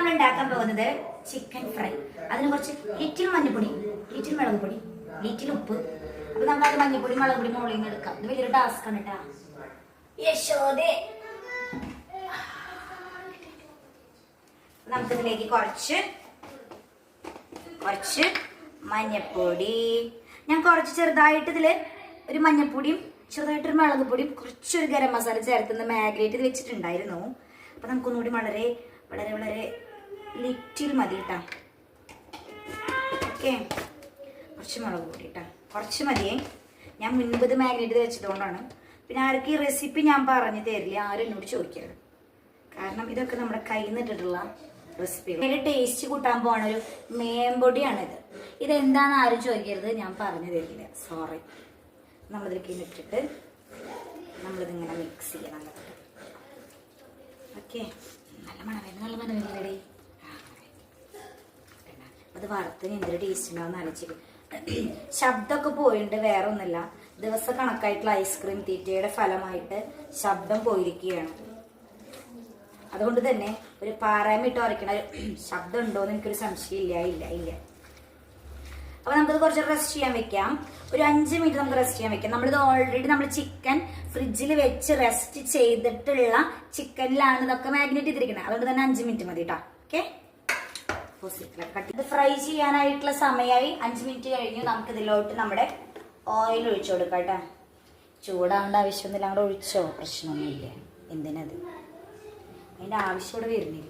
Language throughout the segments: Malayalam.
നമ്മൾ ഉണ്ടാക്കാൻ പോകുന്നത് ചിക്കൻ ഫ്രൈ. അതിന് കുറച്ച് ലിറ്റിൽ മഞ്ഞൾപ്പൊടി, ലിറ്റിൽ മുളക് പൊടി, ലിറ്റിൽ ഉപ്പ്. അപ്പൊ നമ്മൾ അത് മഞ്ഞൾപ്പൊടി മുളക് പൊടി മുകളിൽ നിന്ന് എടുക്കാം. ഇത് വലിയൊരു ടാസ്ക് ആണ് കേട്ടാ. യശോദേ, നമുക്കിതിലേക്ക് കുറച്ച് മഞ്ഞൾപ്പൊടി, ഞാൻ കുറച്ച് ചെറുതായിട്ട് ഇതില് ഒരു മഞ്ഞൾപ്പൊടിയും ചെറുതായിട്ടൊരു മുളക് പൊടിയും കുറച്ചൊരു ഗരം മസാല ചേർത്തുന്ന മാഗ്നേറ്റ് ചെയ്ത് വെച്ചിട്ടുണ്ടായിരുന്നു. അപ്പൊ നമുക്കൊന്നുകൂടി വളരെ വളരെ വളരെ ലിറ്റിൽ മതി കേട്ടാ. ഓക്കെ, കുറച്ച് മുളക് പൊടി കേട്ടാ, കുറച്ച് മതിയേ. ഞാൻ മുൻപ് ഇത് മാഗ്നേറ്റ് ചെയ്ത് വെച്ചതുകൊണ്ടാണ്. പിന്നെ ആർക്ക് ഈ റെസിപ്പി ഞാൻ പറഞ്ഞു തരില്ല, ആരും എന്നോട് ചോദിക്കരുത്. കാരണം ഇതൊക്കെ നമ്മുടെ കയ്യിൽ നിന്നിട്ടുള്ള റെസിപ്പികൾ. അതിന്റെ ടേസ്റ്റ് കൂട്ടാൻ പോണ ഒരു മേമ്പൊടിയാണിത്. ഇതെന്താണെന്ന് ആരും ചോദിക്കരുത്, ഞാൻ പറഞ്ഞു തരില്ല, സോറി. നമ്മളിതിലേക്ക് ഇട്ടിട്ട് നമ്മളിതിങ്ങനെ മിക്സ് ചെയ്യണം. ഓക്കെ, നല്ല മണമല്ലേ. അത് വറുത്തിന് എന്തൊരു ടേസ്റ്റ് ഉണ്ടാവും ആലോചിക്കും. ശബ്ദമൊക്കെ പോയിട്ടുണ്ട്, വേറെ ഒന്നുമില്ല. ദിവസ കണക്കായിട്ടുള്ള ഐസ്ക്രീം തീറ്റയുടെ ഫലമായിട്ട് ശബ്ദം പോയിരിക്കുകയാണ്. അതുകൊണ്ട് തന്നെ ഒരു പാറാമിട്ട് ഉറയ്ക്കണ ശബ്ദം ഉണ്ടോന്ന് എനിക്കൊരു സംശയം ഇല്ല. അപ്പൊ നമുക്കത് കുറച്ച് റെസ്റ്റ് ചെയ്യാൻ വെക്കാം. ഒരു 5 മിനിറ്റ് നമുക്ക് റെസ്റ്റ് ചെയ്യാൻ വെക്കാം. നമ്മളിത് ഓൾറെഡി നമ്മൾ ചിക്കൻ ഫ്രിഡ്ജിൽ വെച്ച് റെസ്റ്റ് ചെയ്തിട്ടുള്ള ചിക്കനിലാണ് ഇതൊക്കെ മാഗ്നേറ്റ് ചെയ്തിരിക്കുന്നത്. അതുകൊണ്ട് തന്നെ 5 മിനിറ്റ് മതി കേട്ടോ. ഓക്കെ, ഇത് ഫ്രൈ ചെയ്യാനായിട്ടുള്ള സമയമായി. 5 മിനിറ്റ് കഴിഞ്ഞു. നമുക്ക് ഇതിലോട്ട് നമ്മുടെ ഓയിൽ ഒഴിച്ചു കൊടുക്കാം കേട്ടോ. ചൂടാവേണ്ട ആവശ്യമൊന്നുമില്ല, അങ്ങോട്ട് ഒഴിച്ചോ, പ്രശ്നമൊന്നുമില്ല. എന്തിനത്, അതിന്റെ ആവശ്യം ഇവിടെ വരുന്നില്ല.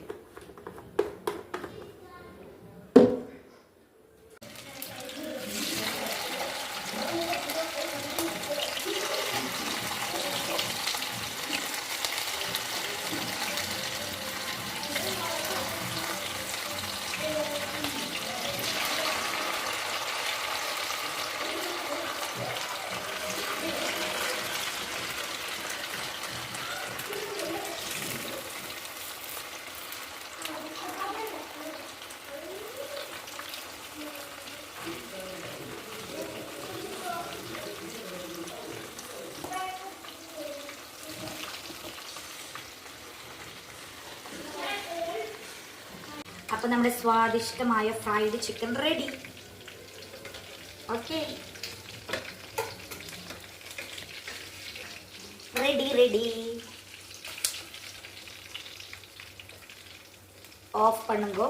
അപ്പൊ നമ്മുടെ സ്വാദിഷ്ടമായ fried chicken ready. Okay, ready. Of பண்ணுங்க.